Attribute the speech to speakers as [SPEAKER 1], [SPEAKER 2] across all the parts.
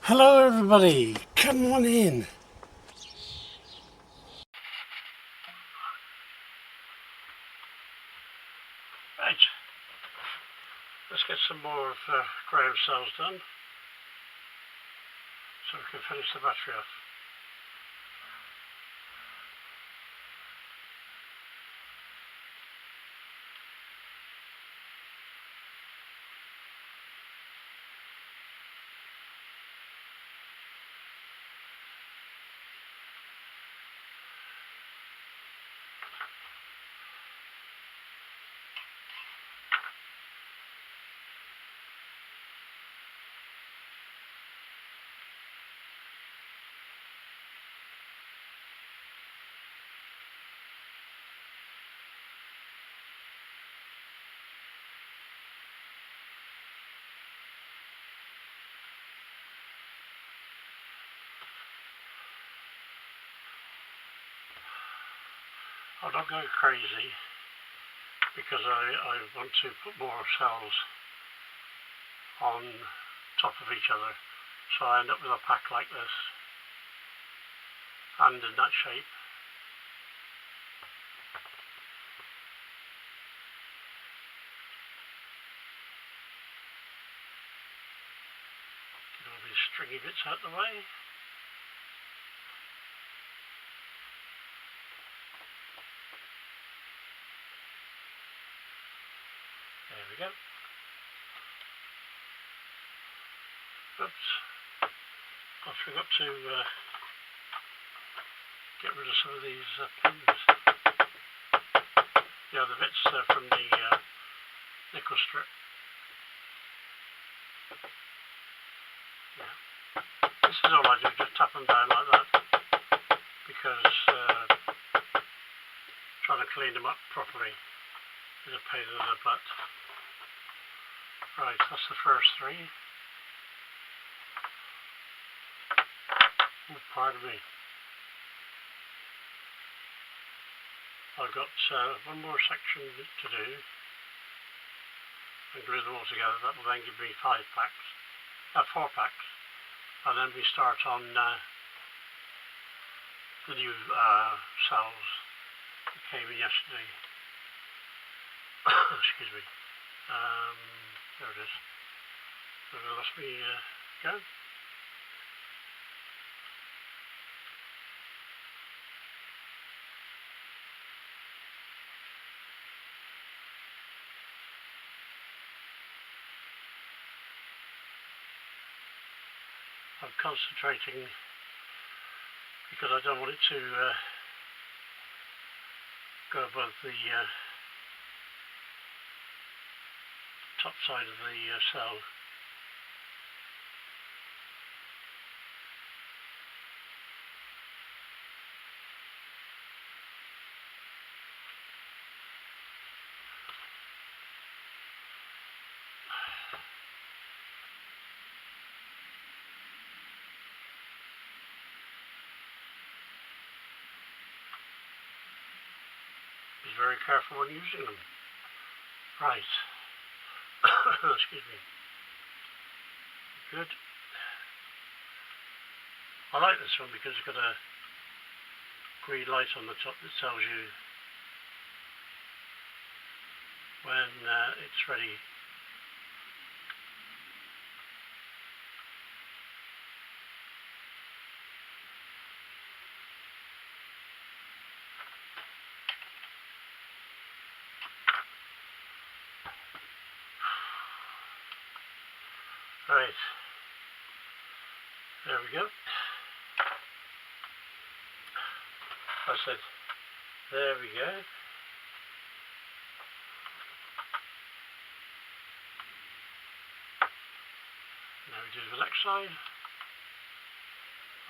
[SPEAKER 1] Hello everybody, come on in. Right, let's get some more of ground cells done so we can finish the battery off. I'm not going crazy because I want to put more cells on top of each other, so I end up with a pack like this and in that shape. Get all these stringy bits out of the way. There we go. Oops, I forgot to get rid of some of these pins. Yeah, the bits from the nickel strip. Yeah. This is all I do, just tap them down like that, because trying to clean them up properly is a pain in the butt. Right, that's the first three. Oh, pardon me. I've got one more section to do and glue them all together. That will then give me 4 packs, and then we start on the new cells that came in yesterday. Excuse me. There it is. So let me go. I'm concentrating because I don't want it to go above the top side of the cell. Be very careful when using them. Right. Excuse me. Good. I like this one because it's got a green light on the top that tells you when it's ready. Right, there we go. I said, there we go. Now we do the next side.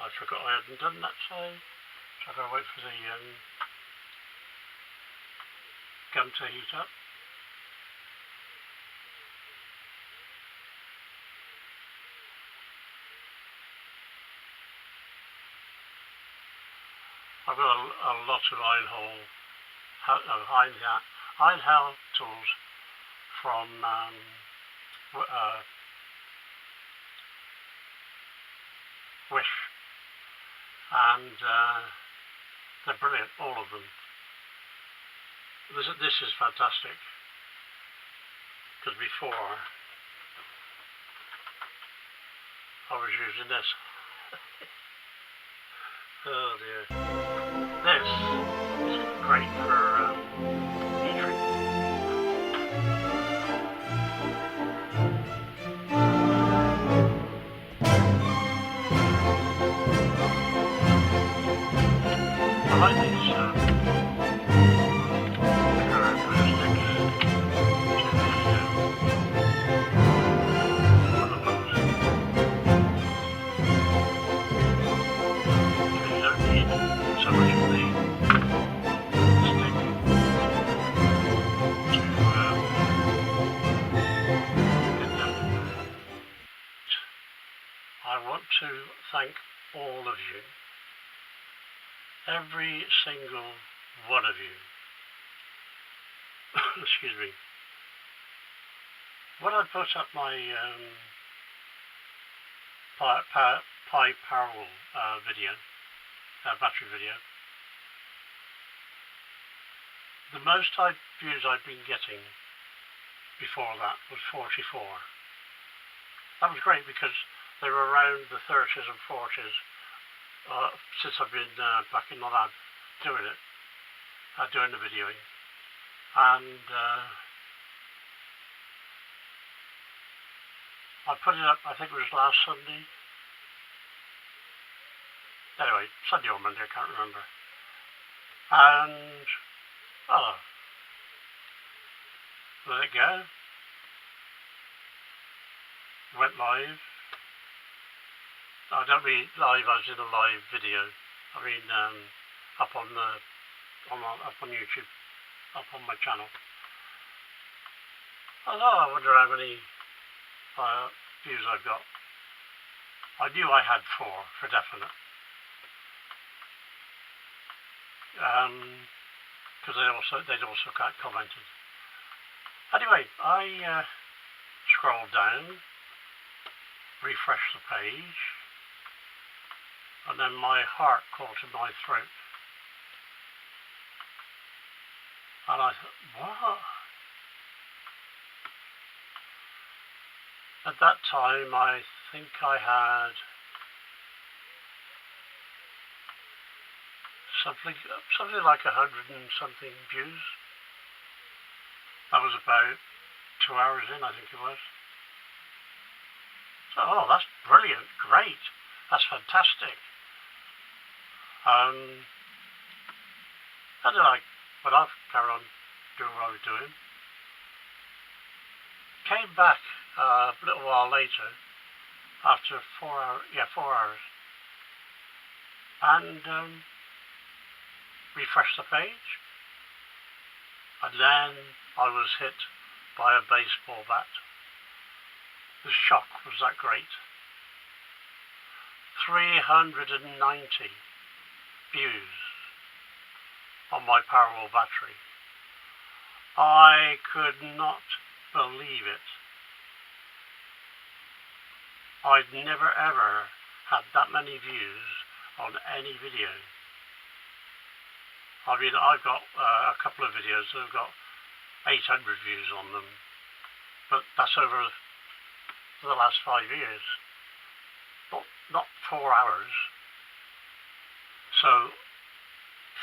[SPEAKER 1] I forgot I hadn't done that side, so I've got to wait for the gum to heat up. I've got a lot of iron tools from Wish, and they're brilliant, all of them. This is fantastic, because before I was using this. Oh dear. This is great for heat I like these characteristics to the Vanmoof. So you don't need so much of the stick to get down. I want to thank all of you, every single one of you. Excuse me. When I put up my Pi Parallel video, battery video, the most views I've been getting before that was 44. That was great because they were around the 30s and 40s since I've been back in the lab doing it, doing the videoing. And I put it up, I think it was last Sunday. Anyway, Sunday or Monday, I can't remember. And, oh, let it go. Went live. I don't mean live as in a live video. I mean up on YouTube, up on my channel. I wonder how many views I've got. I knew I had 4 for definite. Because they'd also commented. Anyway, I scrolled down, refreshed the page, and then my heart caught in my throat. And I thought, what? At that time, I think I had something like 100 and something views. That was about 2 hours in, I think it was. So, oh, that's brilliant, great, that's fantastic. And then I went off, carried on doing what I was doing. Came back a little while later, after 4 hours, and refreshed the page, and then I was hit by a baseball bat. The shock was that great. 390 views on my parallel battery. I could not believe it. I'd never ever had that many views on any video. I mean, I've got a couple of videos that have got 800 views on them, but that's over the last 5 years, not 4 hours. So,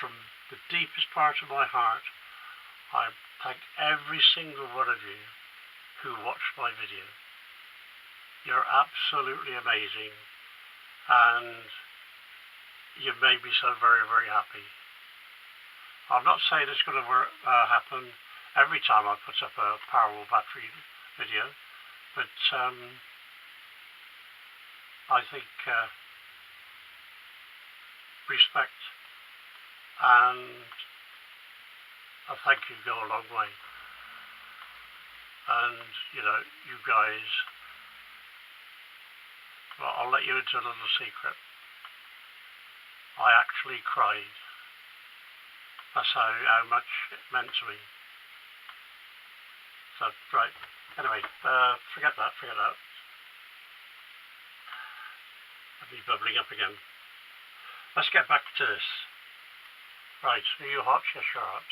[SPEAKER 1] from the deepest part of my heart, I thank every single one of you who watched my video. You're absolutely amazing, and you made me so very, very happy. I'm not saying it's going to happen every time I put up a parallel battery video, but I think respect and a thank you go a long way. And, you know, you guys, well, I'll let you into a little secret. I actually cried. That's how much it meant to me. So, right, anyway, forget that. be bubbling up again. Let's get back to this. Right, are you hot? Yes, you're hot.